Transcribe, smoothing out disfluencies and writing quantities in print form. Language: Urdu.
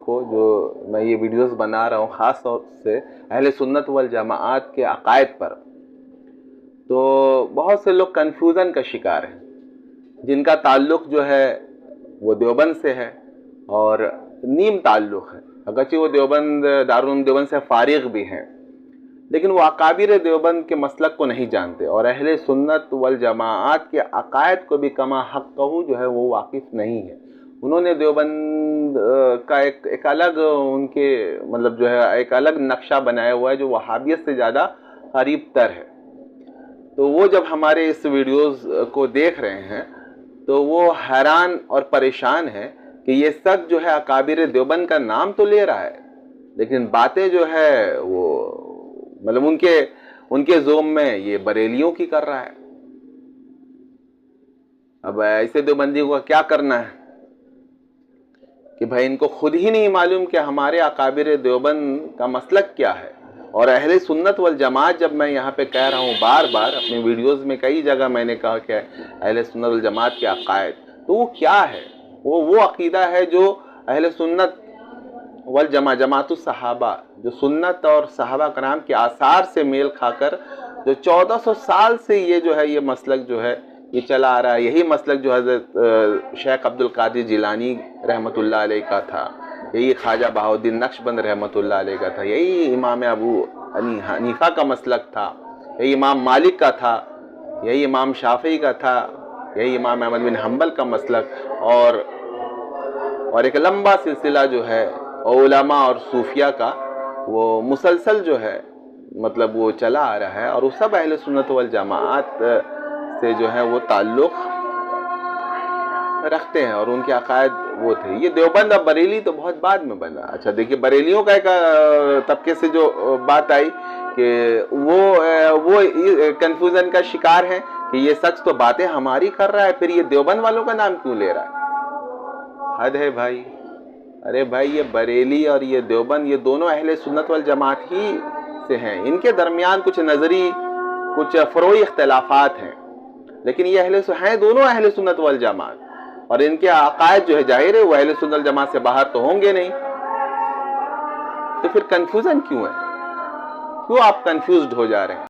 کو جو میں یہ ویڈیوز بنا رہا ہوں خاص طور سے اہل سنت والجماعت کے عقائد پر، تو بہت سے لوگ کنفیوژن کا شکار ہیں، جن کا تعلق جو ہے وہ دیوبند سے ہے اور نیم تعلق ہے، اگرچہ وہ دارالعلوم دیوبند سے فارغ بھی ہیں، لیکن وہ اکابر دیوبند کے مسلک کو نہیں جانتے اور اہل سنت والجماعت کے عقائد کو بھی کما حقہ جو ہے وہ واقف نہیں ہے۔ انہوں نے دیوبند کا ایک الگ ان کے مطلب جو ہے ایک الگ نقشہ بنایا ہوا ہے جو وہابیت سے زیادہ قریب تر ہے۔ تو وہ جب ہمارے اس ویڈیوز کو دیکھ رہے ہیں تو وہ حیران اور پریشان ہے کہ یہ سب جو ہے اکابر دیوبند کا نام تو لے رہا ہے، لیکن باتیں جو ہے وہ مطلب ان کے ذوم میں یہ بریلیوں کی کر رہا ہے۔ اب ایسے دیوبندیوں کا کیا کرنا ہے کہ بھائی ان کو خود ہی نہیں معلوم کہ ہمارے اکابر دیوبند کا مسلک کیا ہے، اور اہل سنت والجماعت جب میں یہاں پہ کہہ رہا ہوں بار بار اپنے ویڈیوز میں کئی جگہ میں نے کہا کہ اہل سنت والجماعت کے عقائد، تو وہ کیا ہے؟ وہ عقیدہ ہے جو اہل سنت والجماعت جماعت الصحابہ، جو سنت اور صحابہ کرام کے آثار سے میل کھا کر جو 1400 سال سے یہ جو ہے یہ مسلک جو ہے یہ چلا آ رہا ہے، یہی مسلک جو حضرت شیخ عبدالقادر جیلانی رحمۃ اللہ علیہ کا تھا، یہی خواجہ بہاؤالدین نقشبند رحمۃ اللہ علیہ کا تھا، یہی امام ابو حنیفہ کا مسلک تھا، یہی امام مالک کا تھا، یہی امام شافعی کا تھا، یہی امام احمد بن حنبل کا مسلک، اور ایک لمبا سلسلہ جو ہے علماء اور صوفیہ کا وہ مسلسل جو ہے مطلب وہ چلا آ رہا ہے، اور وہ سب اہل سنت والجماعت سے جو ہے وہ تعلق رکھتے ہیں اور ان کے عقائد وہ تھے۔ یہ دیوبند اب بریلی تو بہت بعد میں بنا۔ اچھا دیکھیے بریلیوں کا ایک طبقے سے جو بات آئی کہ وہ کنفیوژن کا شکار ہے کہ یہ سچ تو باتیں ہماری کر رہا ہے، پھر یہ دیوبند والوں کا نام کیوں لے رہا ہے؟ حد ہے بھائی۔ ارے بھائی یہ بریلی اور یہ دیوبند یہ دونوں اہل سنت والجماعت ہی سے ہیں، ان کے درمیان کچھ نظری کچھ فروعی اختلافات ہیں، لیکن یہ ہیں دونوں اہل سنت والجماعت، اور ان کے عقائد جو ہے ظاہر ہے وہ اہل سنت والجماعت سے باہر تو ہوں گے نہیں، تو پھر کنفیوژن کیوں ہے؟ کیوں آپ کنفیوزڈ ہو جا رہے ہیں؟